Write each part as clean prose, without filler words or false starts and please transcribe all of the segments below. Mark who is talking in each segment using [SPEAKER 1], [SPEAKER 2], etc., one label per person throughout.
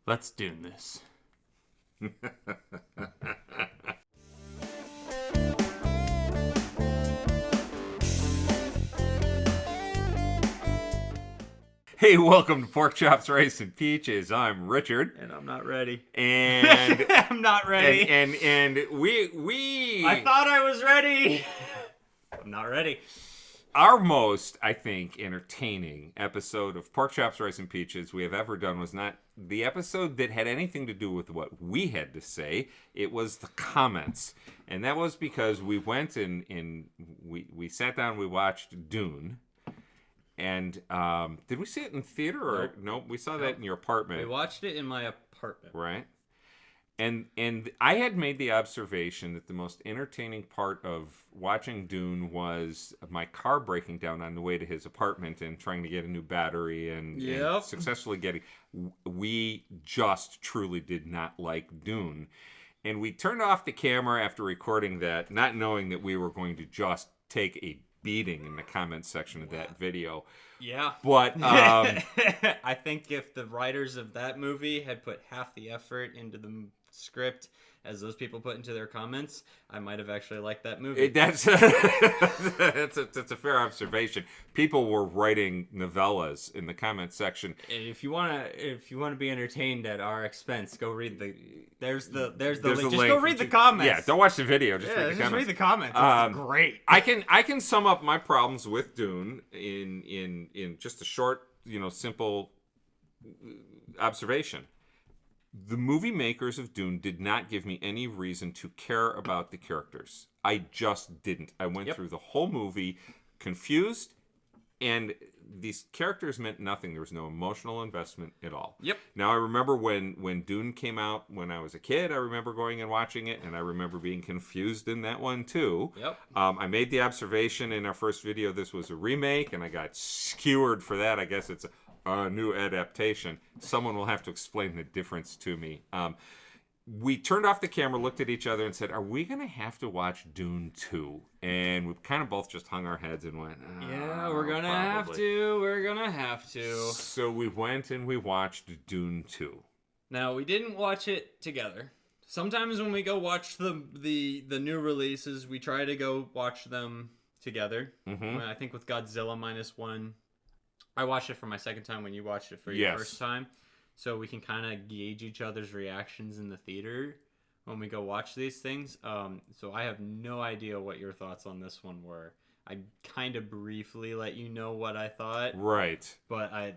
[SPEAKER 1] Let's Dune this. Hey, welcome to Pork Chops, Rice, and Peaches. I'm Richard.
[SPEAKER 2] And I'm not ready.
[SPEAKER 1] And
[SPEAKER 2] I'm not ready.
[SPEAKER 1] And we
[SPEAKER 2] I thought I was ready. I'm not ready.
[SPEAKER 1] Our most, I think, entertaining episode of Pork Chops, Rice, and Peaches we have ever done was not the episode that had anything to do with what we had to say. It was the comments. And that was because we went and we sat down, we watched Dune. And did we see it in theater or no? We saw that in your apartment.
[SPEAKER 2] We watched it in my apartment.
[SPEAKER 1] Right. And I had made the observation that the most entertaining part of watching Dune was my car breaking down on the way to his apartment and trying to get a new battery and successfully getting. We just truly did not like Dune. And we turned off the camera after recording that, not knowing that we were going to just take a beating in the comments section of that video.
[SPEAKER 2] Yeah.
[SPEAKER 1] But
[SPEAKER 2] I think if the writers of that movie had put half the effort into the script as those people put into their comments, I might have actually liked that movie.
[SPEAKER 1] That's a fair observation. People were writing novellas in the comments section.
[SPEAKER 2] And if you want to be entertained at our expense, go read there's the link. Just go read the comments.
[SPEAKER 1] Yeah, don't watch the video. Just read the comments.
[SPEAKER 2] Read the comments. It's great.
[SPEAKER 1] I can sum up my problems with Dune in just a short, simple observation. The movie makers of Dune did not give me any reason to care about the characters. I just didn't. I went through the whole movie confused, and these characters meant nothing. There was no emotional investment at all.
[SPEAKER 2] Yep.
[SPEAKER 1] Now, I remember when Dune came out when I was a kid, I remember going and watching it, and I remember being confused in that one, too.
[SPEAKER 2] Yep.
[SPEAKER 1] I made the observation in our first video this was a remake, and I got skewered for that. I guess it's a new adaptation. Someone will have to explain the difference to me. We turned off the camera, looked at each other, and said, are we going to have to watch Dune 2? And we kind of both just hung our heads and went,
[SPEAKER 2] yeah, we're going to have to. We're going to have to.
[SPEAKER 1] So we went and we watched Dune 2.
[SPEAKER 2] Now, we didn't watch it together. Sometimes when we go watch the new releases, we try to go watch them together. Mm-hmm. I think with Godzilla -1, I watched it for my second time when you watched it for your first time. So we can kind of gauge each other's reactions in the theater when we go watch these things. So I have no idea what your thoughts on this one were. I kind of briefly let you know what I thought.
[SPEAKER 1] Right.
[SPEAKER 2] But I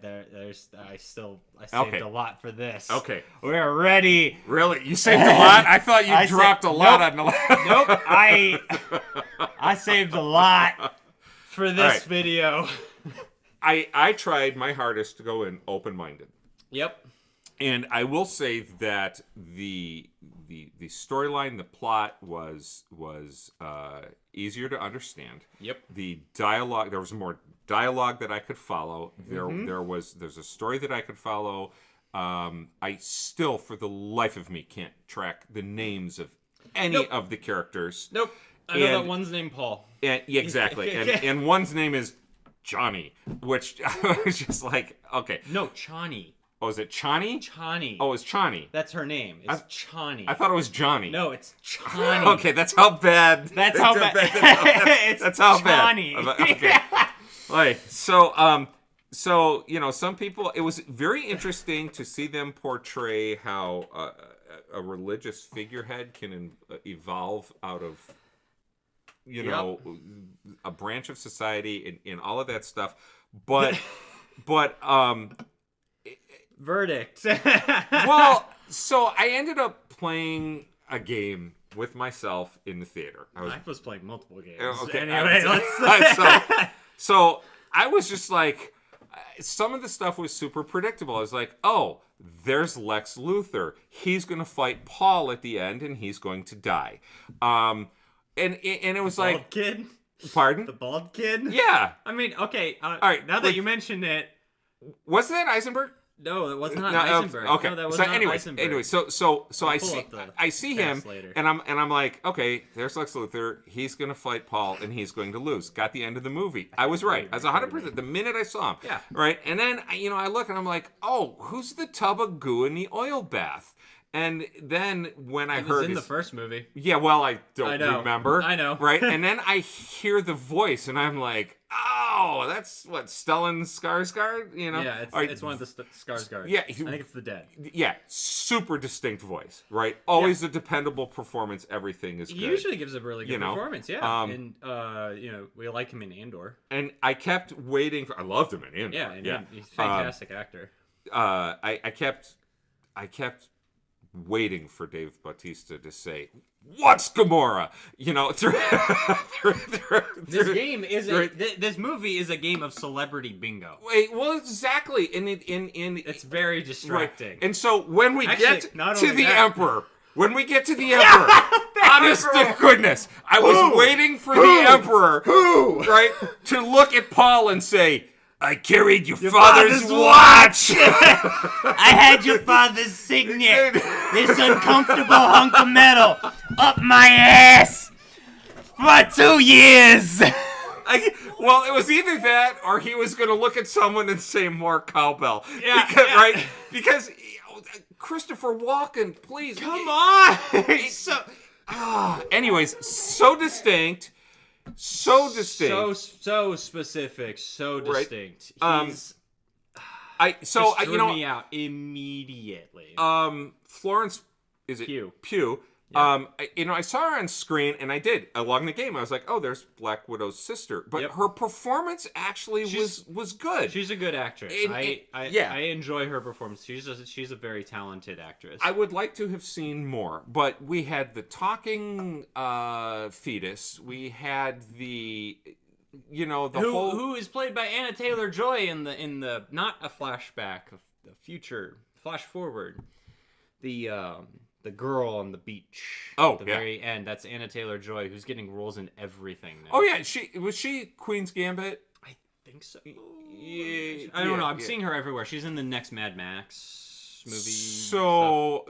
[SPEAKER 2] saved a lot for this.
[SPEAKER 1] Okay.
[SPEAKER 2] We're ready.
[SPEAKER 1] Really? You saved a lot? I thought you dropped a lot on the last.
[SPEAKER 2] Nope. I saved a lot for this video.
[SPEAKER 1] I tried my hardest to go in open-minded.
[SPEAKER 2] Yep.
[SPEAKER 1] And I will say that the storyline, the plot was easier to understand.
[SPEAKER 2] Yep.
[SPEAKER 1] The dialogue, there was more dialogue that I could follow. There's a story that I could follow. I still, for the life of me, can't track the names of any of the characters.
[SPEAKER 2] Nope. I know that one's named Paul.
[SPEAKER 1] And, yeah, exactly. and one's name is Johnny, which I was just like, okay.
[SPEAKER 2] No, Chani.
[SPEAKER 1] Oh, is it Chani?
[SPEAKER 2] Chani.
[SPEAKER 1] Oh, it's Chani.
[SPEAKER 2] That's her name. It's Chani.
[SPEAKER 1] I thought it was Johnny.
[SPEAKER 2] No, it's Chani.
[SPEAKER 1] Okay, that's how bad.
[SPEAKER 2] That's how bad.
[SPEAKER 1] That's how
[SPEAKER 2] Chani.
[SPEAKER 1] Bad. Okay. Right. So some people. It was very interesting to see them portray how a religious figurehead can evolve out of, a branch of society and all of that stuff. But
[SPEAKER 2] verdict.
[SPEAKER 1] Well, so I ended up playing a game with myself in the theater.
[SPEAKER 2] I was playing multiple games.
[SPEAKER 1] Okay.
[SPEAKER 2] Anyway,
[SPEAKER 1] so I was just like, some of the stuff was super predictable. I was like, oh, there's Lex Luthor. He's going to fight Paul at the end, and he's going to die. And it was like,
[SPEAKER 2] bald kid.
[SPEAKER 1] Pardon?
[SPEAKER 2] The bald kid.
[SPEAKER 1] Yeah.
[SPEAKER 2] I mean, okay.
[SPEAKER 1] All right.
[SPEAKER 2] Now that you mentioned it,
[SPEAKER 1] wasn't that Eisenberg?
[SPEAKER 2] No, that was not
[SPEAKER 1] No,
[SPEAKER 2] Eisenberg.
[SPEAKER 1] okay.
[SPEAKER 2] No, that was
[SPEAKER 1] so
[SPEAKER 2] not
[SPEAKER 1] anyways,
[SPEAKER 2] Eisenberg.
[SPEAKER 1] so
[SPEAKER 2] I'll
[SPEAKER 1] I
[SPEAKER 2] pull
[SPEAKER 1] see
[SPEAKER 2] up the
[SPEAKER 1] I see him,
[SPEAKER 2] cast later.
[SPEAKER 1] and I'm like, okay, there's Lex Luthor. He's gonna fight Paul, and he's going to lose. Got the end of the movie. I was right. I was 100% the minute I saw him.
[SPEAKER 2] Yeah.
[SPEAKER 1] Right, and then I look and I'm like, oh, who's the tub of goo in the oil bath? And then when I
[SPEAKER 2] He
[SPEAKER 1] heard
[SPEAKER 2] was in the first movie.
[SPEAKER 1] yeah, well, I don't
[SPEAKER 2] know.
[SPEAKER 1] remember.
[SPEAKER 2] I know.
[SPEAKER 1] Right? And then I hear the voice, and I'm like, oh, that's what, Stellan Skarsgård?
[SPEAKER 2] Yeah, it's one of the Skarsgård.
[SPEAKER 1] Yeah,
[SPEAKER 2] I think it's the dead.
[SPEAKER 1] Yeah, super distinct voice, right? Always a dependable performance. Everything is good.
[SPEAKER 2] He usually gives a really good performance, yeah.
[SPEAKER 1] Um,
[SPEAKER 2] and, we like him in Andor.
[SPEAKER 1] And I kept waiting I loved him in Andor.
[SPEAKER 2] Yeah, he's a fantastic actor.
[SPEAKER 1] I kept waiting for Dave Bautista to say, "What's Gamora?"
[SPEAKER 2] This movie is a game of celebrity bingo.
[SPEAKER 1] Wait, well, exactly.
[SPEAKER 2] It's very distracting.
[SPEAKER 1] Right. And so when we get to the Emperor, honest to goodness, I was waiting for the Emperor, right, to look at Paul and say, I carried your father's watch.
[SPEAKER 2] I had your father's signet. This uncomfortable hunk of metal up my ass for 2 years.
[SPEAKER 1] Well, it was either that or he was going to look at someone and say more cowbell.
[SPEAKER 2] Yeah,
[SPEAKER 1] Right? Because Christopher Walken, please.
[SPEAKER 2] Come on.
[SPEAKER 1] Anyways, so distinct. So distinct.
[SPEAKER 2] So specific. So distinct.
[SPEAKER 1] Right.
[SPEAKER 2] Threw me out immediately.
[SPEAKER 1] Florence, is it Pugh? Yeah. I saw her on screen, and I did along the game. I was like, "Oh, there's Black Widow's sister," but her performance actually was good.
[SPEAKER 2] She's a good actress. I enjoy her performance. She's a very talented actress.
[SPEAKER 1] I would like to have seen more, but we had the talking fetus. We had the
[SPEAKER 2] who is played by Anna Taylor-Joy in the not a flashback of the future, flash forward, the girl on the beach.
[SPEAKER 1] Oh,
[SPEAKER 2] at the very end. That's Anna Taylor-Joy, who's getting roles in everything now.
[SPEAKER 1] Oh yeah, was she Queen's Gambit?
[SPEAKER 2] I think so. Yeah, I don't know. I'm seeing her everywhere. She's in the next Mad Max movie.
[SPEAKER 1] So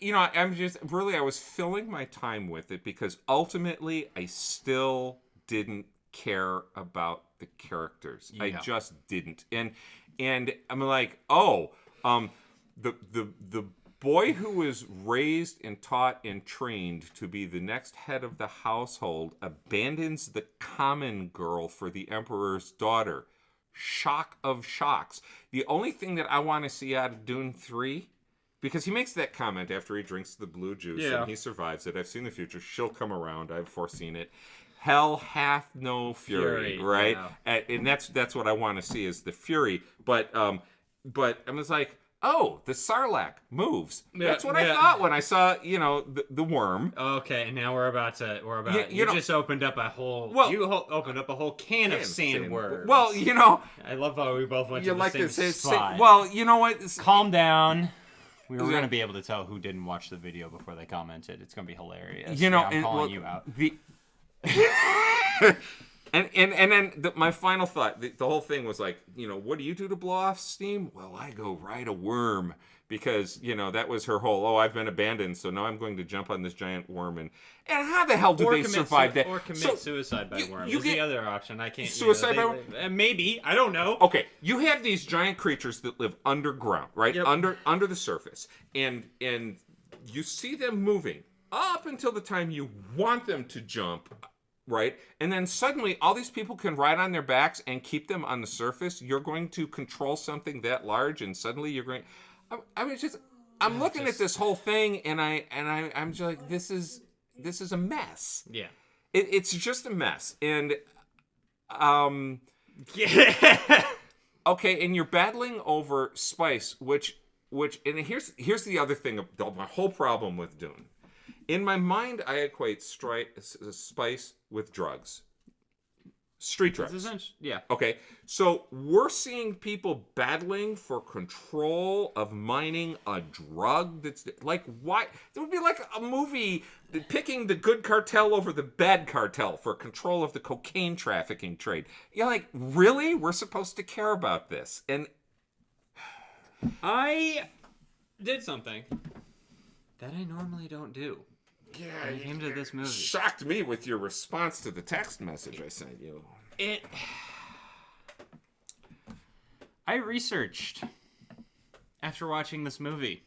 [SPEAKER 1] I'm just really I was filling my time with it because ultimately I still didn't care about the characters. Yeah. I just didn't. And I'm like, the boy who was raised and taught and trained to be the next head of the household abandons the common girl for the emperor's daughter. Shock of shocks. The only thing that I want to see out of Dune 3, because he makes that comment after he drinks the blue juice and he survives it. I've seen the future. She'll come around. I've foreseen it. Hell hath no fury, right? Yeah. And that's what I want to see is the fury. But I was like, oh, the Sarlacc moves. That's what I thought when I saw, the worm.
[SPEAKER 2] Okay, and now we're about you just opened up a whole opened up a whole can of sandworms.
[SPEAKER 1] Well,
[SPEAKER 2] I love how we both went to the same spot.
[SPEAKER 1] Well, you know what?
[SPEAKER 2] Calm down. We were going to be able to tell who didn't watch the video before they commented. It's going to be hilarious. I'm calling you out.
[SPEAKER 1] And then my final thought, the whole thing was like, what do you do to blow off steam? Well, I go ride a worm because, that was her whole, I've been abandoned, so now I'm going to jump on this giant worm. And how the hell do they survive that?
[SPEAKER 2] Or commit suicide by worm is the other option. I can't.
[SPEAKER 1] Suicide by worm?
[SPEAKER 2] Maybe. I don't know.
[SPEAKER 1] Okay, you have these giant creatures that live underground, right? Yep. Under the surface. And you see them moving up until the time you want them to jump. Right? And then suddenly all these people can ride on their backs and keep them on the surface. You're going to control something that large and suddenly you're going I'm looking at this whole thing and I'm just like, this is a mess.
[SPEAKER 2] Yeah.
[SPEAKER 1] It's just a mess. And okay, and you're battling over spice, which and here's the other thing of my whole problem with Dune. In my mind, I equate spice with drugs. Street drugs.
[SPEAKER 2] Yeah.
[SPEAKER 1] Okay. So we're seeing people battling for control of mining a drug that's like, why? It would be like a movie picking the good cartel over the bad cartel for control of the cocaine trafficking trade. You're like, really? We're supposed to care about this? And
[SPEAKER 2] I did something that I normally don't do.
[SPEAKER 1] Yeah,
[SPEAKER 2] when it came to this movie.
[SPEAKER 1] Shocked me with your response to the text message I sent you.
[SPEAKER 2] I researched after watching this movie.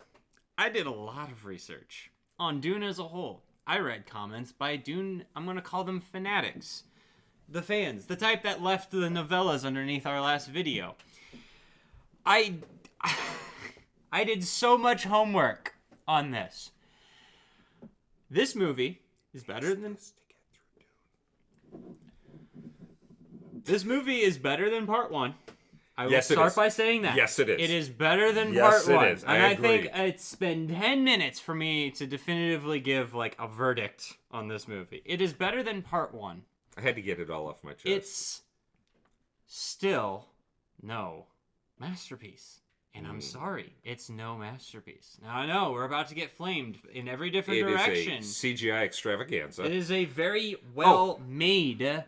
[SPEAKER 2] I did a lot of research on Dune as a whole. I read comments by Dune, I'm going to call them fanatics. The fans, the type that left the novellas underneath our last video. I did so much homework on this. This movie is better than... This movie is better than part 1. I will start by saying that.
[SPEAKER 1] Yes, it is.
[SPEAKER 2] It is better than part 1.
[SPEAKER 1] Yes, it is.
[SPEAKER 2] And I think
[SPEAKER 1] agree.
[SPEAKER 2] it's been 10 minutes for me to definitively give like a verdict on this movie. It is better than part 1.
[SPEAKER 1] I had to get it all off my chest.
[SPEAKER 2] It's still no masterpiece. And I'm sorry, it's no masterpiece. Now, I know we're about to get flamed in every different direction.
[SPEAKER 1] It is a CGI extravaganza.
[SPEAKER 2] It is a very well-made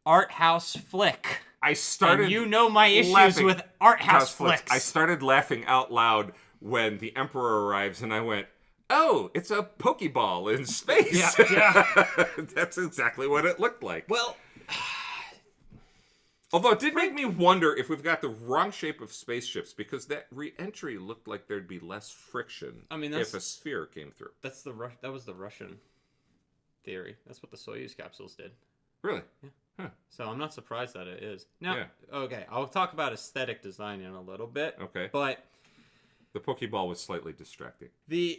[SPEAKER 2] art house flick.
[SPEAKER 1] I started.
[SPEAKER 2] And you know my issues with art house flicks.
[SPEAKER 1] I started laughing out loud when the Emperor arrives, and I went, "Oh, it's a Pokeball in space."
[SPEAKER 2] Yeah.
[SPEAKER 1] That's exactly what it looked like.
[SPEAKER 2] Well,
[SPEAKER 1] although it did make me wonder if we've got the wrong shape of spaceships, because that re-entry looked like there'd be less friction.
[SPEAKER 2] I mean,
[SPEAKER 1] if a sphere came through.
[SPEAKER 2] That was the Russian theory. That's what the Soyuz capsules did.
[SPEAKER 1] Really?
[SPEAKER 2] Yeah.
[SPEAKER 1] Huh.
[SPEAKER 2] So I'm not surprised that it is. Now, okay, I'll talk about aesthetic design in a little bit.
[SPEAKER 1] Okay.
[SPEAKER 2] But
[SPEAKER 1] the Pokeball was slightly distracting.
[SPEAKER 2] A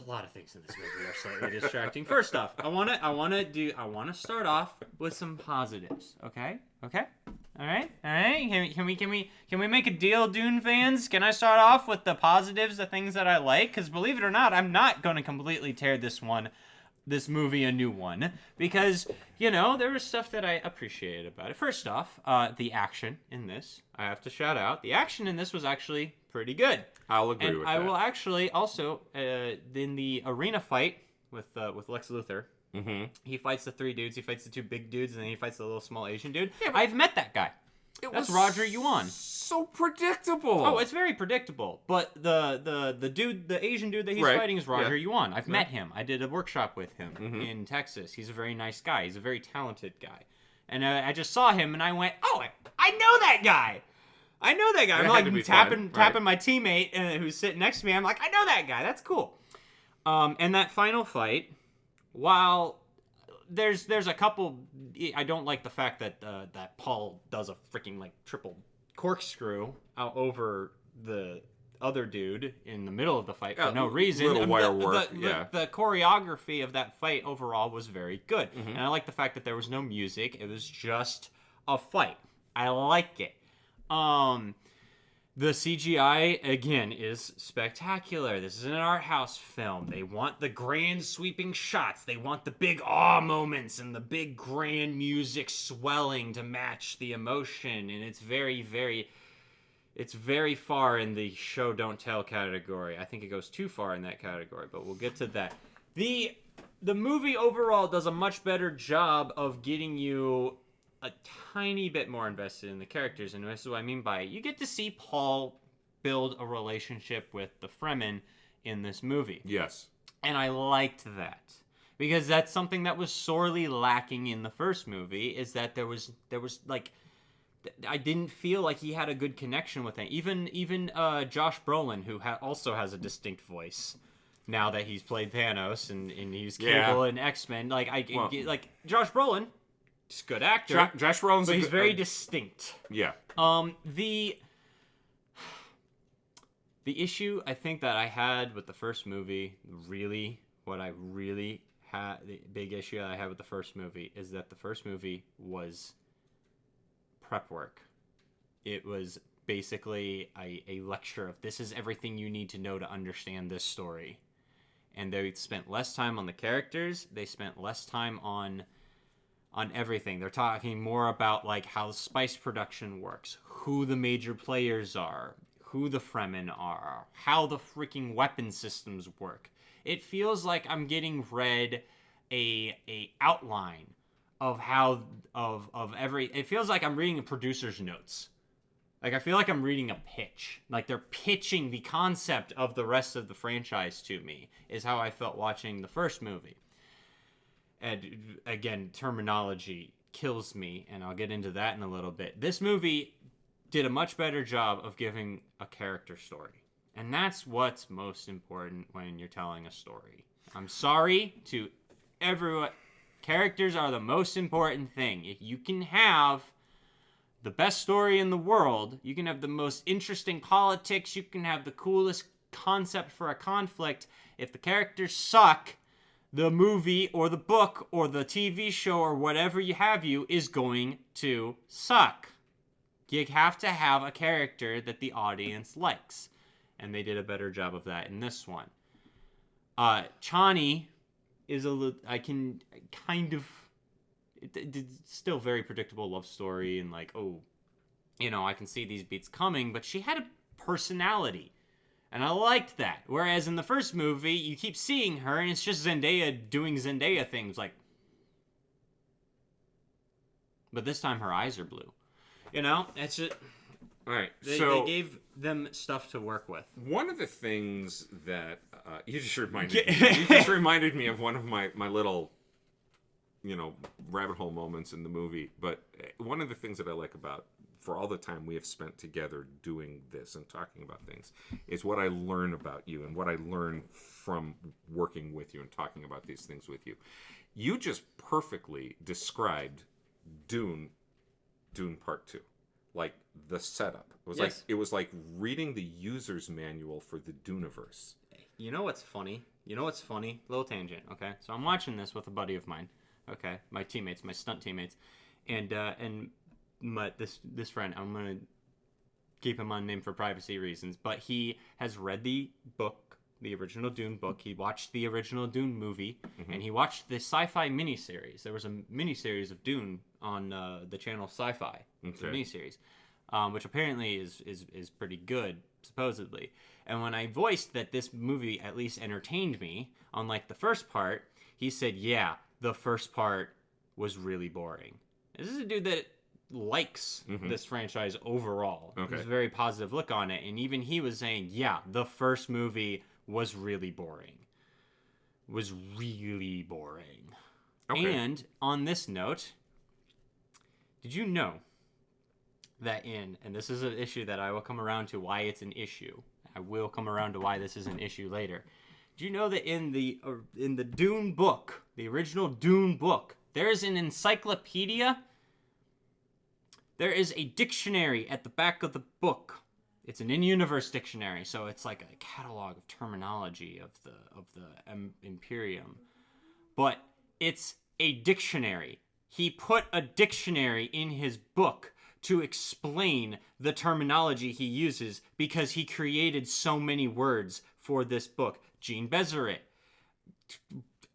[SPEAKER 2] lot of things in this movie are slightly distracting. First off, I want to start off with some positives. Okay. All right. Can we make a deal, Dune fans? Can I start off with the positives, the things that I like? Because believe it or not, I'm not going to completely tear this movie a new one, because there was stuff that I appreciated about it. First off, the action in this, I have to shout out. The action in this was actually pretty good.
[SPEAKER 1] I'll agree with that.
[SPEAKER 2] I will actually also in the arena fight with Lex Luthor.
[SPEAKER 1] Mm-hmm.
[SPEAKER 2] He fights the 3 dudes. He fights the 2 big dudes, and then he fights the little small Asian dude. Yeah, I've met that guy. That's Roger Yuan.
[SPEAKER 1] So predictable.
[SPEAKER 2] Oh, it's very predictable. But the dude, the Asian dude that he's fighting is Roger Yuan. I've met him. I did a workshop with him in Texas. He's a very nice guy. He's a very talented guy. And I just saw him, and I went, "Oh, I know that guy. I know that guy." I'm like tapping my teammate who's sitting next to me. I'm like, "I know that guy. That's cool." And that final fight, while there's a couple, I don't like the fact that that Paul does a freaking like triple corkscrew out over the other dude in the middle of the fight for no reason.
[SPEAKER 1] Little wire work.
[SPEAKER 2] The choreography of that fight overall was very good, and I like the fact that there was no music. It was just a fight. I like it. The CGI, again, is spectacular. This is an art house film. They want the grand sweeping shots. They want the big awe moments and the big grand music swelling to match the emotion. And it's very, very far in the show don't tell category. I think it goes too far in that category, but we'll get to that. The movie overall does a much better job of getting you a tiny bit more invested in the characters, and this is what I mean by it. You get to see Paul build a relationship with the Fremen in this movie.
[SPEAKER 1] Yes.
[SPEAKER 2] And I liked that, because that's something that was sorely lacking in the first movie, is that there was like, I didn't feel like he had a good connection with it. Even Josh Brolin, who also has a distinct voice now that he's played Thanos and he's Cable in X-Men, like Josh Brolin, he's a good actor.
[SPEAKER 1] Josh Brolin's
[SPEAKER 2] but he's very distinct.
[SPEAKER 1] Yeah.
[SPEAKER 2] The issue I think that I had with the first movie, the big issue that I had with the first movie is that the first movie was prep work. It was basically a lecture of this is everything you need to know to understand this story. And they spent less time on the characters. They spent less time on everything. They're talking more about like how spice production works, who the major players are, who the Fremen are, how the freaking weapon systems work. It feels like I'm getting read a outline of how of every. It feels like I'm reading a producer's notes. Like, I feel like I'm reading a pitch. Like, they're pitching the concept of the rest of the franchise to me, is how I felt watching the first movie. And, again, terminology kills me, and I'll get into that in a little bit. This movie did a much better job of giving a character story. And that's what's most important when you're telling a story. I'm sorry to everyone. Characters are the most important thing. If you can have the best story in the world, you can have the most interesting politics, you can have the coolest concept for a conflict. If the characters suck, the movie or the book or the TV show or whatever you have is going to suck. You have to have a character that the audience likes. And they did a better job of that in this one. Chani is I can kind of... It's still very predictable love story and like, oh, you know, I can see these beats coming, but she had a personality. And I liked that. Whereas in the first movie, you keep seeing her and it's just Zendaya doing Zendaya things like... But this time her eyes are blue. You know, it's just...
[SPEAKER 1] All right,
[SPEAKER 2] they gave them stuff to work with.
[SPEAKER 1] One of the things that you just reminded me of one of my little, you know, rabbit hole moments in the movie. But one of the things that I like about, for all the time we have spent together doing this and talking about things, is what I learn about you and what I learn from working with you and talking about these things with you. You just perfectly described Dune Part 2. Like the setup. It was like reading the user's manual for the Duneverse.
[SPEAKER 2] You know what's funny? Little tangent, okay? So I'm watching this with a buddy of mine, okay? My teammates, my stunt teammates. And this friend, I'm going to keep him unnamed for privacy reasons, but he has read the book, the original Dune book. He watched the original Dune movie, and he watched the sci-fi miniseries. There was a miniseries of Dune on the channel Sci-Fi. It's a miniseries, which apparently is pretty good, supposedly. And when I voiced that this movie at least entertained me, unlike the first part, he said, yeah, the first part was really boring. This is a dude that likes this franchise overall. Okay. There's a very positive look on it. And even he was saying, yeah, the first movie was really boring. Okay. And on this note, did you know that and this is an issue that I will come around to why it's an issue. I will come around to why this is an issue later. Do you know that in the Dune book, the original Dune book, there is an encyclopedia? There is a dictionary at the back of the book. It's an in-universe dictionary, so it's like a catalog of terminology of the Imperium. But it's a dictionary. He put a dictionary in his book to explain the terminology he uses because he created so many words for this book. Gene Bezeret.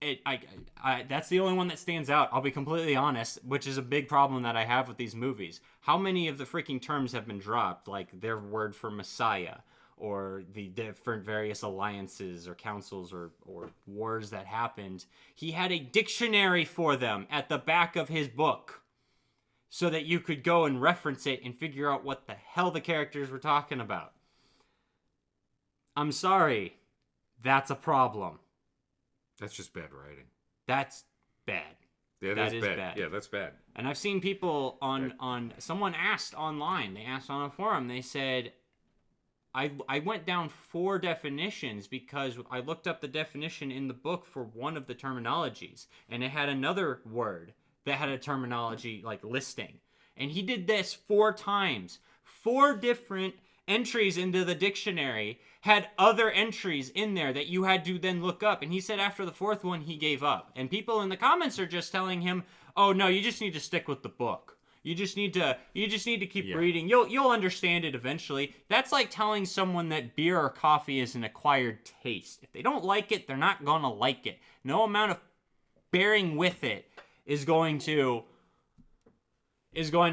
[SPEAKER 2] That's the only one that stands out. I'll be completely honest, which is a big problem that I have with these movies. How many of the freaking terms have been dropped, like their word for Messiah, or the different various alliances or councils or wars that happened? He had a dictionary for them at the back of his book so that you could go and reference it and figure out what the hell the characters were talking about. I'm sorry. That's a problem.
[SPEAKER 1] That's just bad writing.
[SPEAKER 2] That's bad.
[SPEAKER 1] Yeah, that is bad. Yeah, that's bad.
[SPEAKER 2] And I've seen people on someone asked online, they asked on a forum, they said, I went down 4 definitions because I looked up the definition in the book for one of the terminologies, and it had another word that had a terminology like listing. And he did this 4 times. 4 different entries into the dictionary had other entries in there that you had to then look up. And he said after the 4th one, he gave up. And people in the comments are just telling him, oh no, you just need to stick with the book. You just need to keep reading. You'll understand it eventually. That's like telling someone that beer or coffee is an acquired taste. If they don't like it, they're not going to like it. No amount of bearing with it is going to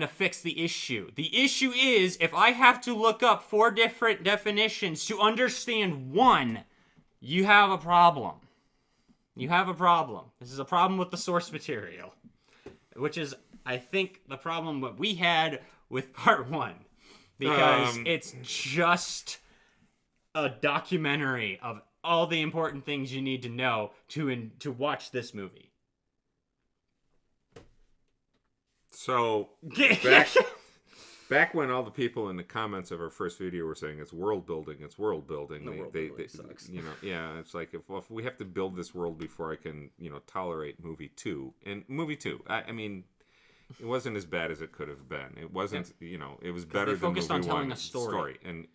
[SPEAKER 2] fix the issue. The issue is, if I have to look up 4 different definitions to understand one, you have a problem. You have a problem. This is a problem with the source material, which is, I think, the problem that we had with part 1. because it's just a documentary of all the important things you need to know to watch this movie.
[SPEAKER 1] So back when all the people in the comments of our first video were saying it's world building,
[SPEAKER 2] The world building sucks.
[SPEAKER 1] It's like if we have to build this world before I can, tolerate movie 2. And movie 2, I mean, it wasn't as bad as it could have been. It wasn't, it was better than movie 1.
[SPEAKER 2] Focused on telling a story.
[SPEAKER 1] And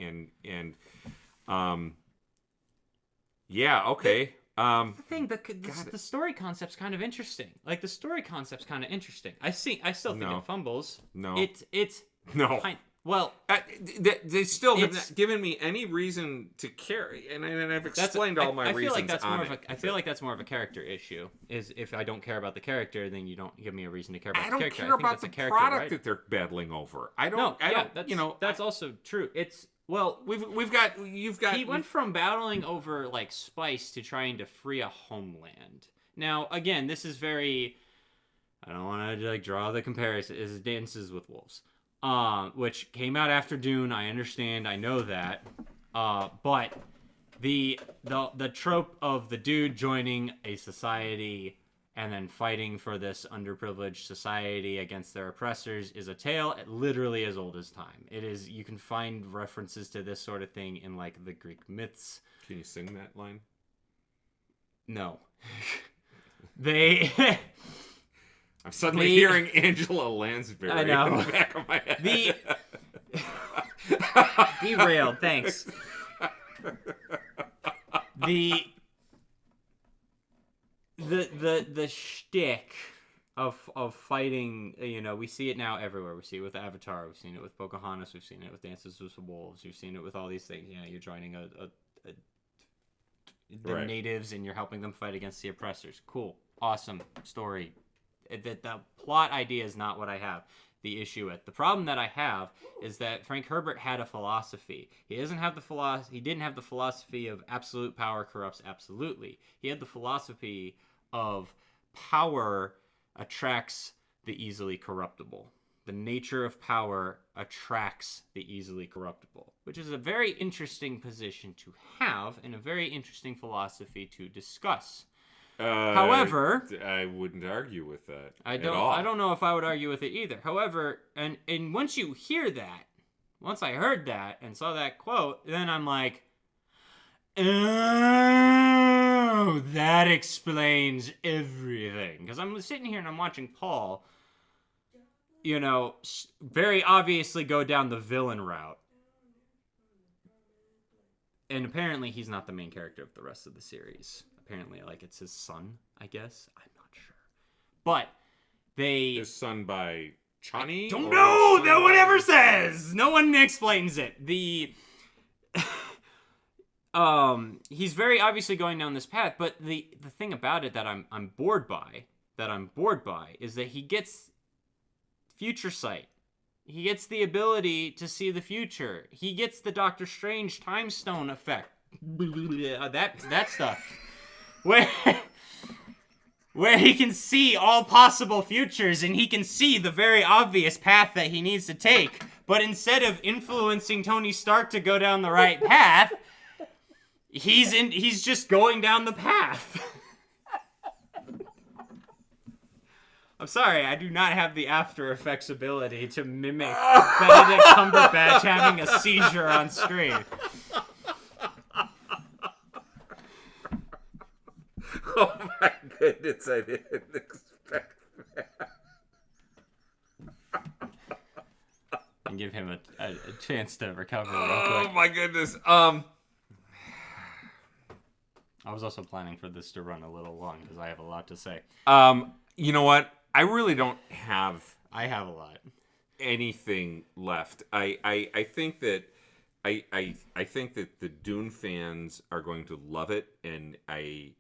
[SPEAKER 1] yeah, okay.
[SPEAKER 2] The thing, the story concept's kind of interesting. Like, the story concept's kind of interesting. I still think it fumbles.
[SPEAKER 1] No.
[SPEAKER 2] It's
[SPEAKER 1] no.
[SPEAKER 2] Well,
[SPEAKER 1] they still have not given me any reason to care, and I've explained all my reasons.
[SPEAKER 2] I feel like that's more of a character issue. Is if I don't care about the character, then you don't give me a reason to care about the character.
[SPEAKER 1] I don't care about the product that they're battling over.
[SPEAKER 2] That's also true. It's you've got. He went from battling over like spice to trying to free a homeland. Now, again, this is very. I don't want to draw the comparison. Is Dances with Wolves. Which came out after Dune. I understand. I know that. But the trope of the dude joining a society and then fighting for this underprivileged society against their oppressors is a tale literally as old as time. It is. You can find references to this sort of thing in like the Greek myths.
[SPEAKER 1] Can you sing that line?
[SPEAKER 2] No. They.
[SPEAKER 1] I'm suddenly hearing Angela Lansbury in the back of my head.
[SPEAKER 2] Derailed, thanks. The shtick of fighting, we see it now everywhere. We see it with Avatar. We've seen it with Pocahontas. We've seen it with Dances with Wolves. We've seen it with all these things. You're joining the natives and you're helping them fight against the oppressors. Cool, awesome story. The plot idea is not what I have the issue with. The problem that I have is that Frank Herbert had a philosophy. He didn't have the philosophy of absolute power corrupts absolutely. He had the philosophy of power attracts the easily corruptible. The nature of power attracts the easily corruptible, which is a very interesting position to have and a very interesting philosophy to discuss. However,
[SPEAKER 1] I wouldn't argue with that.
[SPEAKER 2] I don't know if I would argue with it either. However, and once you hear that, once I heard that and saw that quote, then I'm like, oh, that explains everything. Because I'm sitting here and I'm watching Paul, very obviously go down the villain route. And apparently he's not the main character of the rest of the series. Apparently, it's his son, I guess. I'm not sure. But his son by Chani? Don't know! No one ever says! No one explains it. He's very obviously going down this path, but the thing about it that I'm bored by is that he gets future sight. He gets the ability to see the future. He gets the Doctor Strange time stone effect. That stuff. Where he can see all possible futures and he can see the very obvious path that he needs to take. But instead of influencing Tony Stark to go down the right path, he's just going down the path. I'm sorry, I do not have the After Effects ability to mimic Benedict Cumberbatch having a seizure on screen.
[SPEAKER 1] Oh my goodness, I didn't expect that.
[SPEAKER 2] And give him a chance to recover real quick.
[SPEAKER 1] Oh my goodness.
[SPEAKER 2] I was also planning for this to run a little long because I have a lot to say.
[SPEAKER 1] You know what? I really don't have...
[SPEAKER 2] I have a lot.
[SPEAKER 1] ...anything left. I think that... I think that the Dune fans are going to love it, and I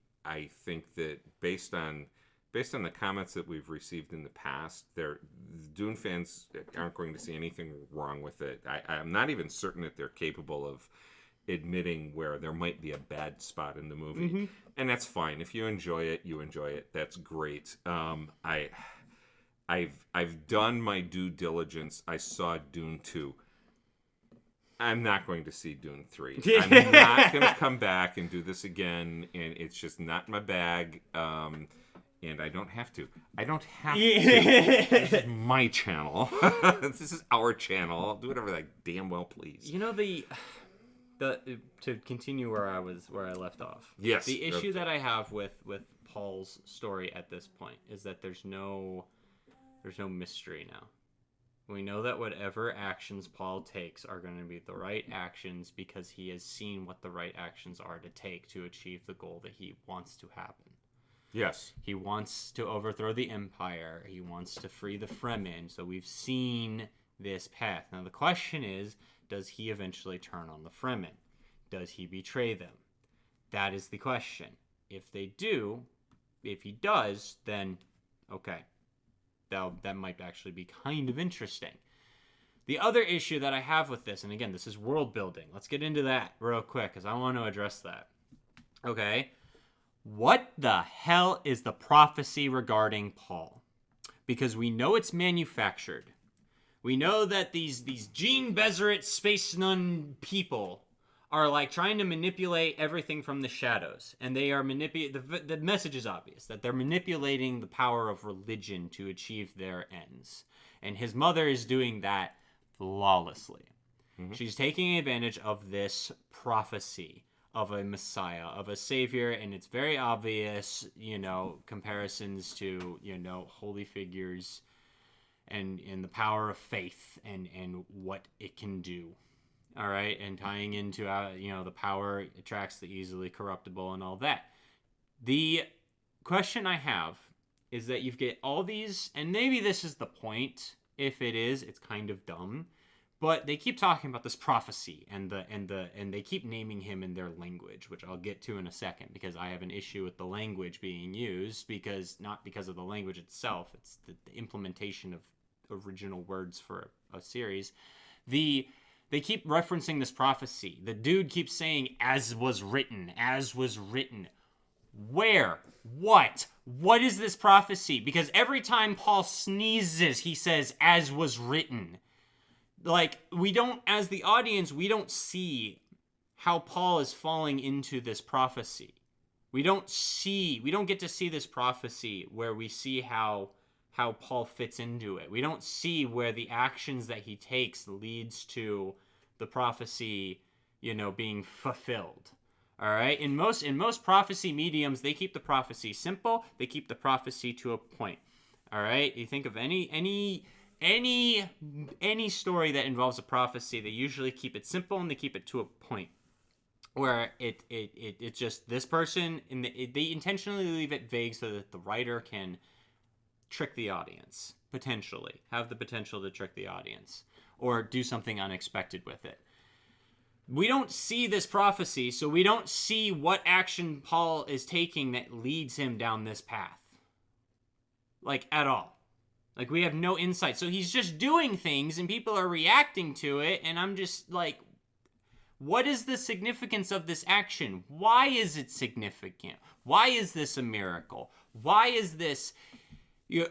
[SPEAKER 1] think that based on the comments that we've received in the past, Dune fans aren't going to see anything wrong with it. I'm not even certain that they're capable of admitting where there might be a bad spot in the movie. Mm-hmm. And that's fine. If you enjoy it, you enjoy it. That's great. I've done my due diligence. I saw Dune 2. I'm not going to see Dune 3. I'm not going to come back and do this again, and it's just not my bag. And I don't have to. I don't have to. This is my channel. This is our channel. I'll do whatever I damn well please.
[SPEAKER 2] You know, the to continue where I left off.
[SPEAKER 1] Yes.
[SPEAKER 2] The issue that I have with Paul's story at this point is that there's no mystery now. We know that whatever actions Paul takes are going to be the right actions because he has seen what the right actions are to take to achieve the goal that he wants to happen.
[SPEAKER 1] Yes.
[SPEAKER 2] He wants to overthrow the Empire. He wants to free the Fremen. So we've seen this path. Now the question is, does he eventually turn on the Fremen? Does he betray them? That is the question. If they do, if he does, then okay. That might actually be kind of interesting. The other issue that I have with this, and again, this is world building. Let's get into that real quick because I want to address that. Okay. What the hell is the prophecy regarding Paul? Because we know it's manufactured. We know that these Gene Bezeret Space Nun people are like trying to manipulate everything from the shadows. And they are the message is obvious, that they're manipulating the power of religion to achieve their ends. And his mother is doing that flawlessly. Mm-hmm. She's taking advantage of this prophecy of a Messiah, of a Savior, and it's very obvious, comparisons to, holy figures and the power of faith and what it can do. All right, and tying into, the power attracts the easily corruptible and all that. The question I have is that you get all these, and maybe this is the point. If it is, it's kind of dumb. But they keep talking about this prophecy and they keep naming him in their language, which I'll get to in a second because I have an issue with the language being used not because of the language itself, it's the implementation of original words for a series. They keep referencing this prophecy. The dude keeps saying, as was written, as was written. Where? What? What is this prophecy? Because every time Paul sneezes, he says, as was written. Like, we don't, as the audience, we don't see how Paul is falling into this prophecy. We don't get to see this prophecy where we see how Paul fits into it. We don't see where the actions that he takes leads to the prophecy, being fulfilled. All right? In most prophecy mediums, they keep the prophecy simple. They keep the prophecy to a point. All right? You think of any story that involves a prophecy, they usually keep it simple and they keep it to a point. Where it's just this person, and they intentionally leave it vague so that the writer can trick the audience, potentially. Have the potential to trick the audience. Or do something unexpected with it. We don't see this prophecy, so we don't see what action Paul is taking that leads him down this path. Like, at all. Like, we have no insight. So he's just doing things, and people are reacting to it, and I'm just like, what is the significance of this action? Why is it significant? Why is this a miracle? Why is this...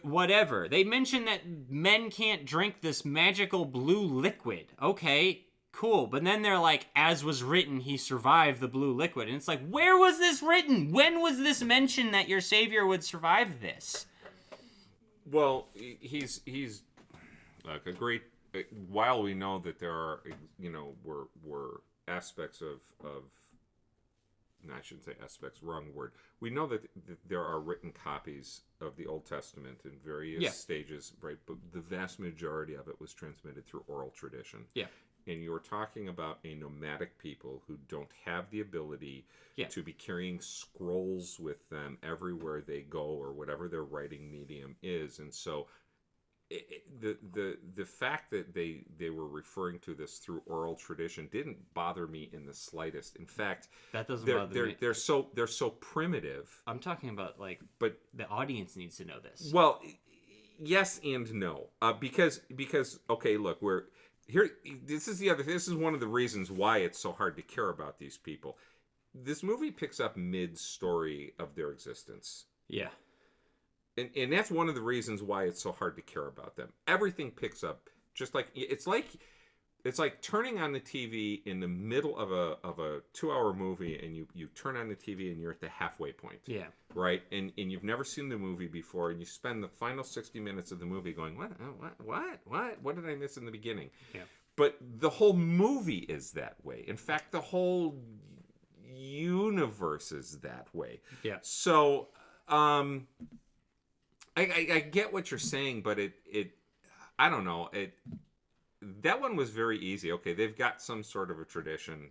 [SPEAKER 2] whatever. They mention that men can't drink this magical blue liquid. Okay, cool. But then they're like, as was written, he survived the blue liquid. And it's like, where was this written? When was this mentioned that your savior would survive this?
[SPEAKER 1] Well, he's like a great... While we know that there are, were aspects of no, I shouldn't say aspects, wrong word. We know that there are written copies of the Old Testament in various stages, right? But the vast majority of it was transmitted through oral tradition. Yeah. And you're talking about a nomadic people who don't have the ability to be carrying scrolls with them everywhere they go or whatever their writing medium is. And so the fact that they were referring to this through oral tradition didn't bother me in the slightest. In fact,
[SPEAKER 2] that doesn't bother me.
[SPEAKER 1] They're so primitive.
[SPEAKER 2] I'm talking about
[SPEAKER 1] but
[SPEAKER 2] the audience needs to know this.
[SPEAKER 1] Well, yes and no, because okay, look, we're here. This is one of the reasons why it's so hard to care about these people. This movie picks up mid-story of their existence. Yeah. And that's one of the reasons why it's so hard to care about them. Everything picks up just like... It's like it's like turning on the TV in the middle of a 2-hour movie, and you turn on the TV and you're at the halfway point.
[SPEAKER 2] Yeah.
[SPEAKER 1] Right? And you've never seen the movie before, and you spend the final 60 minutes of the movie going, what did I miss in the beginning?
[SPEAKER 2] Yeah.
[SPEAKER 1] But the whole movie is that way. In fact, the whole universe is that way.
[SPEAKER 2] Yeah.
[SPEAKER 1] So, I get what you're saying, but it I don't know. That one was very easy. Okay, they've got some sort of a tradition.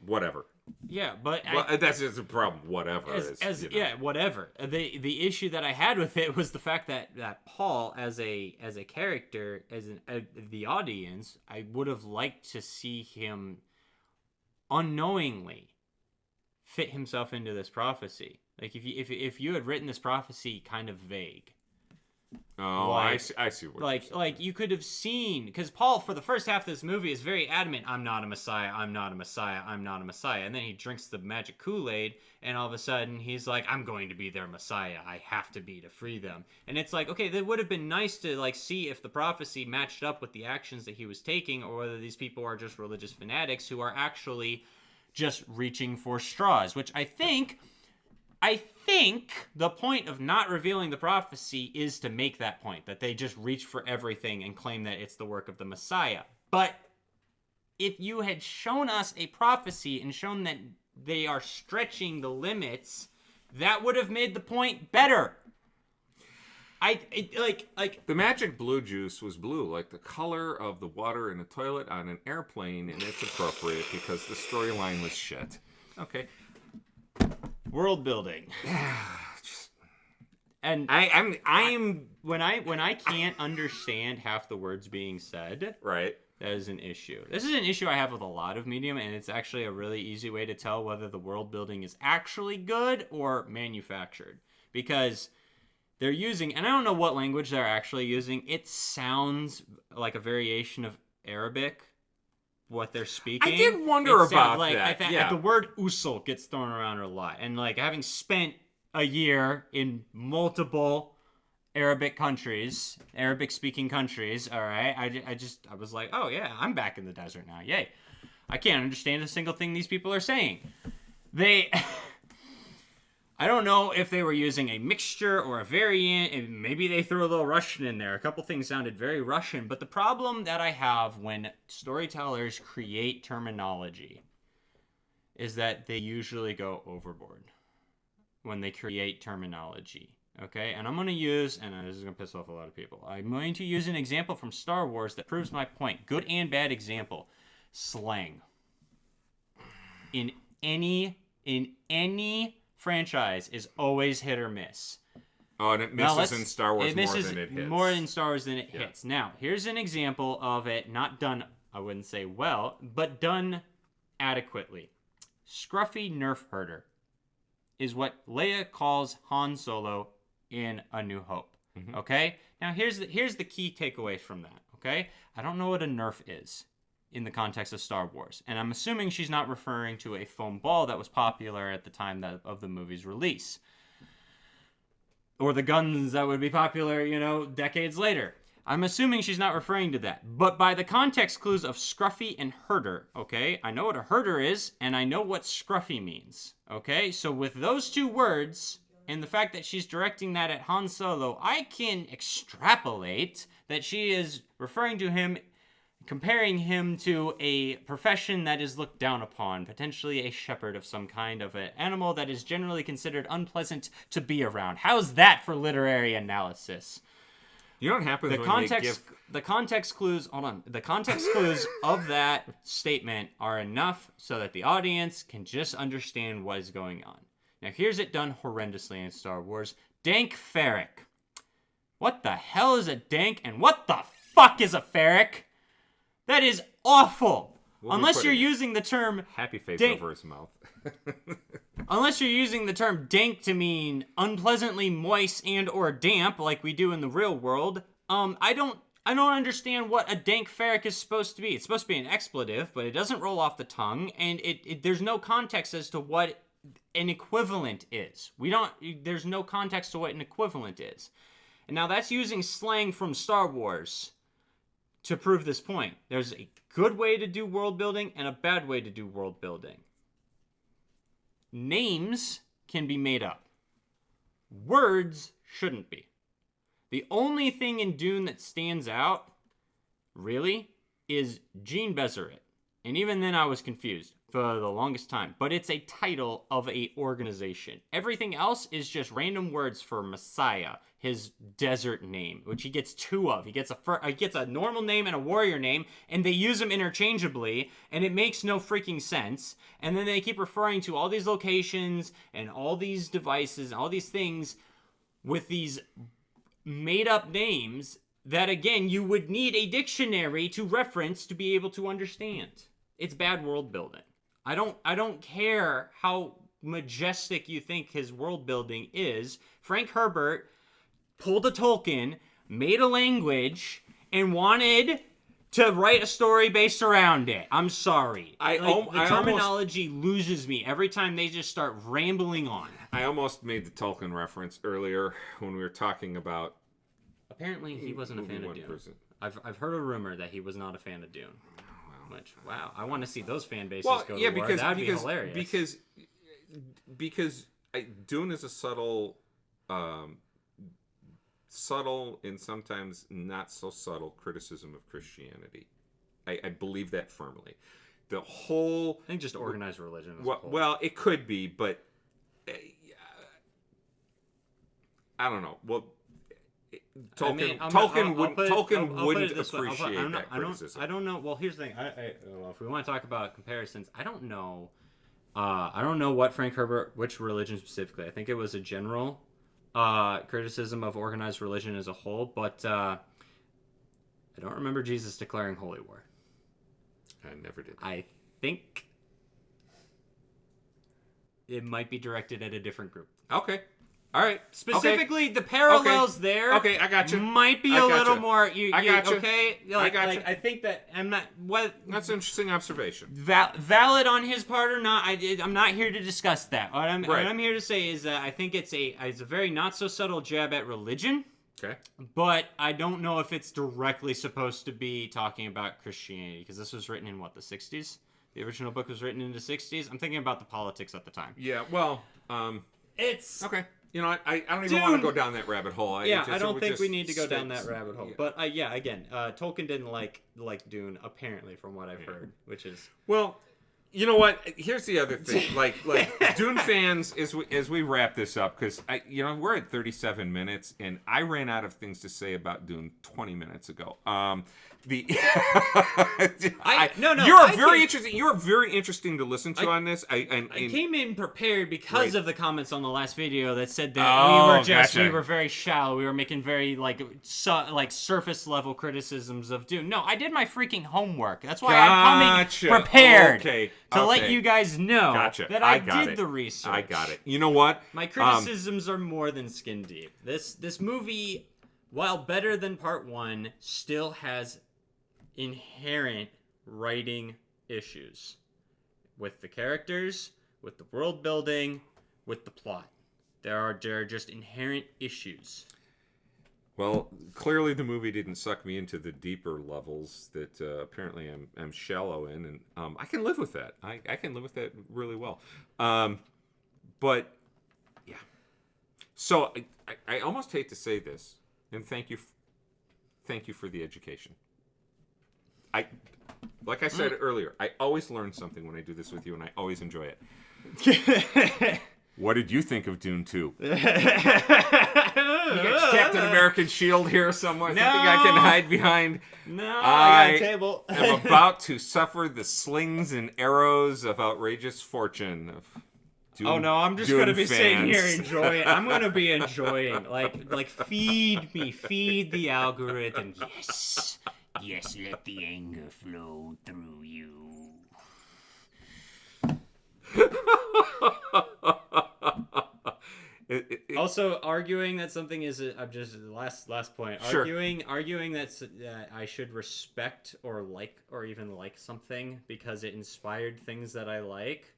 [SPEAKER 1] Whatever.
[SPEAKER 2] Yeah, but
[SPEAKER 1] that's just a problem. Whatever.
[SPEAKER 2] Yeah, whatever. The issue that I had with it was the fact that Paul, as a character, as the audience, I would have liked to see him unknowingly fit himself into this prophecy. Like if you had written this prophecy kind of vague.
[SPEAKER 1] Oh, like, I see what you're saying.
[SPEAKER 2] Like you could have seen, because Paul for the first half of this movie is very adamant. I'm not a Messiah. I'm not a Messiah. I'm not a Messiah. And then he drinks the magic Kool-Aid, and all of a sudden he's like, I'm going to be their Messiah. I have to be to free them. And it's like, okay, that would have been nice to like see if the prophecy matched up with the actions that he was taking, or whether these people are just religious fanatics who are actually just reaching for straws, which I think the point of not revealing the prophecy is to make that point, that they just reach for everything and claim that it's the work of the Messiah. But if you had shown us a prophecy and shown that they are stretching the limits, that would have made the point better. Like
[SPEAKER 1] the magic blue juice was blue, like the color of the water in a toilet on an airplane, and it's appropriate because the storyline was shit. Okay.
[SPEAKER 2] World building. And
[SPEAKER 1] I'm
[SPEAKER 2] when I can't understand half the words being said,
[SPEAKER 1] right.
[SPEAKER 2] That is an issue. This is an issue I have with a lot of medium, and it's actually a really easy way to tell whether the world building is actually good or manufactured, because they're using, and I don't know what language they're actually using. It sounds like a variation of Arabic. What they're speaking.
[SPEAKER 1] I did wonder about that.
[SPEAKER 2] Yeah. The word usul gets thrown around a lot. And like having spent a year in multiple Arabic countries, Arabic speaking countries, all right, I was like, oh yeah, I'm back in the desert now. Yay. I can't understand a single thing these people are saying. I don't know if they were using a mixture or a variant, and maybe they threw a little Russian in there. A couple things sounded very Russian, but the problem that I have when storytellers create terminology is that they usually go overboard when they create terminology, okay? And I'm going to use, and this is going to piss off a lot of people, I'm going to use an example from Star Wars that proves my point. Good and bad example. Slang. In any franchise is always hit or miss.
[SPEAKER 1] Oh, and it misses in Star Wars more than it hits.
[SPEAKER 2] More in Star Wars than it hits. Now, here's an example of it not done, I wouldn't say well, but done adequately. Scruffy Nerf herder is what Leia calls Han Solo in A New Hope. Mm-hmm. Okay? Now, here's the key takeaway from that. Okay? I don't know what a Nerf is in the context of Star Wars. And I'm assuming she's not referring to a foam ball that was popular at the time of the movie's release. Or the guns that would be popular, decades later. I'm assuming she's not referring to that. But by the context clues of scruffy and herder, okay, I know what a herder is, and I know what scruffy means. Okay, so with those two words, and the fact that she's directing that at Han Solo, I can extrapolate that she is referring to him, comparing him to a profession that is looked down upon, potentially a shepherd of some kind of an animal that is generally considered unpleasant to be around. How's that for literary analysis?
[SPEAKER 1] You know what happens
[SPEAKER 2] the context clues, hold on. The context clues of that statement are enough so that the audience can just understand what is going on. Now here's it done horrendously in Star Wars. Dank ferric. What the hell is a dank and what the fuck is a ferric? That is awful. Unless you're using the term
[SPEAKER 1] happy face
[SPEAKER 2] dank
[SPEAKER 1] over his mouth.
[SPEAKER 2] Unless you're using the term dank to mean unpleasantly moist and or damp like we do in the real world. I don't understand what a dank ferric is supposed to be. It's supposed to be an expletive, but it doesn't roll off the tongue, and there's no context as to what an equivalent is. There's no context to what an equivalent is. And now that's using slang from Star Wars. to prove this point. There's a good way to do world building and a bad way to do world building. Names can be made up. Words shouldn't be. The only thing in Dune that stands out, really, is Jean Bezeret. And even then I was confused for the longest time. But it's a title of a organization. Everything else is just random words for Messiah, his desert name, which he gets two of. He gets a normal name and a warrior name, and they use them interchangeably, and it makes no freaking sense. And then they keep referring to all these locations and all these devices and all these things with these made-up names that, again, you would need a dictionary to reference to be able to understand. It's bad world building. I don't care how majestic you think his world building is. Frank Herbert pulled a Tolkien, made a language, and wanted to write a story based around it. I'm sorry. The terminology loses me every time they just start rambling on.
[SPEAKER 1] I almost made the Tolkien reference earlier when we were talking about...
[SPEAKER 2] Apparently he wasn't a fan of Dune. I've heard a rumor that he was not a fan of Dune. Wow, I want to see those fan bases go to war. That'd be hilarious.
[SPEAKER 1] Because Dune is a subtle and sometimes not so subtle criticism of Christianity. I believe that firmly. The whole...
[SPEAKER 2] I think just organized religion as a whole.
[SPEAKER 1] Well, it could be, but... I don't know. Well... Tolkien wouldn't appreciate that criticism.
[SPEAKER 2] I don't know. Well, here's the thing. If we want to talk about comparisons, I don't know. I don't know what Frank Herbert, which religion specifically. I think it was a general criticism of organized religion as a whole, but I don't remember Jesus declaring holy war.
[SPEAKER 1] I never did.
[SPEAKER 2] I think it might be directed at a different group.
[SPEAKER 1] Okay. All right.
[SPEAKER 2] Specifically, the parallels there.
[SPEAKER 1] Okay, I got you.
[SPEAKER 2] Might be a little more.
[SPEAKER 1] I got you.
[SPEAKER 2] Okay.
[SPEAKER 1] I got you.
[SPEAKER 2] I think that I'm not. What?
[SPEAKER 1] That's an interesting observation.
[SPEAKER 2] Valid on his part or not? I'm not here to discuss that. What
[SPEAKER 1] Right.
[SPEAKER 2] I'm here to say is that I think it's a very not so subtle jab at religion.
[SPEAKER 1] Okay.
[SPEAKER 2] But I don't know if it's directly supposed to be talking about Christianity, because this was written in what, the 60s? The original book was written in the 60s. I'm thinking about the politics at the time.
[SPEAKER 1] Yeah. Well.
[SPEAKER 2] It's
[SPEAKER 1] okay. You know, I don't even want to go down that rabbit hole.
[SPEAKER 2] I don't think we need to go down that rabbit hole. Yeah. But again, Tolkien didn't like Dune, apparently, from what I've heard, which is...
[SPEAKER 1] Well, you know what? Here's the other thing. Like Dune fans, as we wrap this up, because we're at 37 minutes, and I ran out of things to say about Dune 20 minutes ago. You're very interesting to listen to on this. I
[SPEAKER 2] came in prepared because of the comments on the last video that said that we were very shallow. We were making very surface level criticisms of Dune. No, I did my freaking homework. That's why I'm coming prepared to let you guys know that I did the research.
[SPEAKER 1] I got it. You know what?
[SPEAKER 2] My criticisms are more than skin deep. This movie, while better than part one, still has inherent writing issues with the characters, with the world building, with the plot. There are just inherent issues.
[SPEAKER 1] Well, clearly the movie didn't suck me into the deeper levels that apparently I'm shallow in, and I can live with that. I can live with that really well. But yeah. So I almost hate to say this, and thank you for the education. Like I said earlier, I always learn something when I do this with you, and I always enjoy it. What did you think of Dune 2? You got Captain American shield here somewhere.
[SPEAKER 2] No.
[SPEAKER 1] Something I can hide behind.
[SPEAKER 2] No, I got a table.
[SPEAKER 1] I'm about to suffer the slings and arrows of outrageous fortune of Dune.
[SPEAKER 2] Oh no, I'm just
[SPEAKER 1] Dune
[SPEAKER 2] gonna be
[SPEAKER 1] fans.
[SPEAKER 2] sitting here enjoying. I'm gonna be enjoying. Like feed me, feed the algorithm. Yes, let the anger flow through you. Also, arguing that something is I'm just last point.
[SPEAKER 1] Sure.
[SPEAKER 2] Arguing that I should respect or even like something because it inspired things that I like.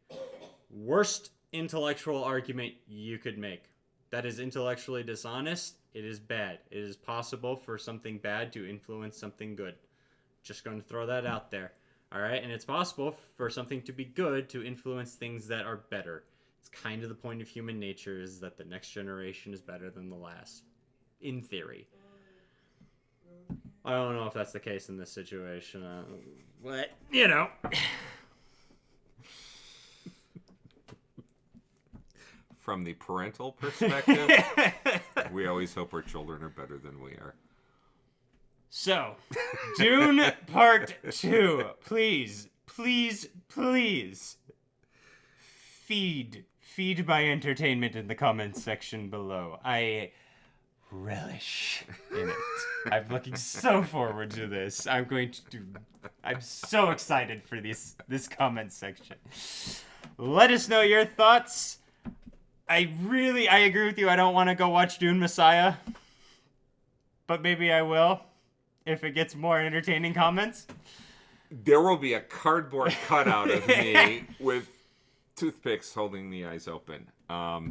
[SPEAKER 2] Worst intellectual argument you could make. That is intellectually dishonest. It is bad. It is possible for something bad to influence something good. Just going to throw that out there. All right, and it's possible for something to be good to influence things that are better. It's kind of the point of human nature, is that the next generation is better than the last, in theory. I don't know if that's the case in this situation, but, you know.
[SPEAKER 1] From the parental perspective, we always hope our children are better than we are.
[SPEAKER 3] So, Dune Part 2. Please, please, please. Feed my entertainment in the comments section below. I relish in it. I'm looking so forward to this. I'm so excited for this comment section. Let us know your thoughts. I agree with you. I don't want to go watch Dune Messiah. But maybe I will. If it gets more entertaining comments.
[SPEAKER 1] There will be a cardboard cutout of me with toothpicks holding the eyes open.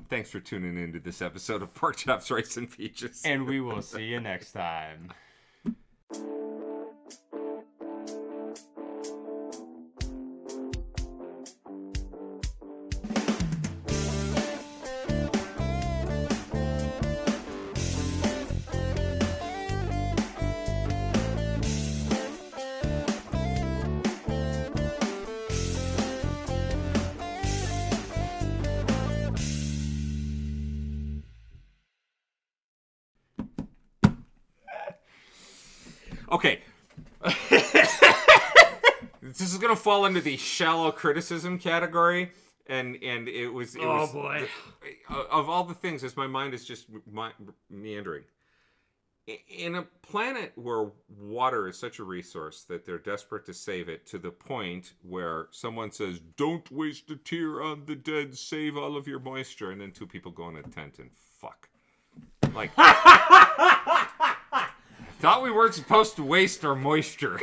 [SPEAKER 1] Thanks for tuning into this episode of Pork Chops, Rice, and Peaches.
[SPEAKER 3] And we will see you next time.
[SPEAKER 1] Okay. This is going to fall into the shallow criticism category, and it was
[SPEAKER 2] Boy.
[SPEAKER 1] Of all the things, as my mind is just meandering. In a planet where water is such a resource that they're desperate to save it, to the point where someone says, "Don't waste a tear on the dead, save all of your moisture," and then two people go in a tent and fuck. Like, thought we weren't supposed to waste our moisture.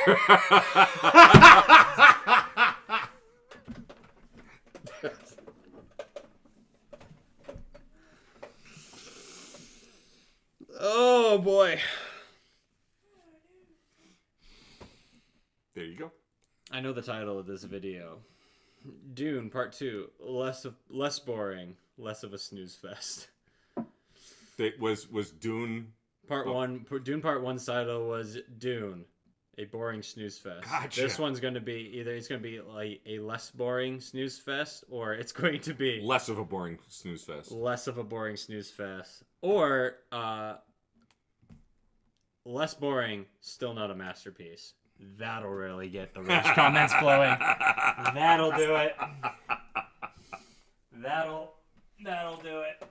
[SPEAKER 2] Oh, boy.
[SPEAKER 1] There you go.
[SPEAKER 2] I know the title of this video. Dune Part 2. Less boring. Less of a snooze fest.
[SPEAKER 1] It was Dune...
[SPEAKER 2] Dune Part 1's title was Dune, a boring snooze fest.
[SPEAKER 1] Gotcha.
[SPEAKER 2] This one's going to be either it's going to be like a less boring snooze fest, or it's going to be
[SPEAKER 1] less of a boring snooze fest.
[SPEAKER 2] Less of a boring snooze fest, or less boring, still not a masterpiece. That'll really get the rich comments flowing. That'll do it. That'll do it.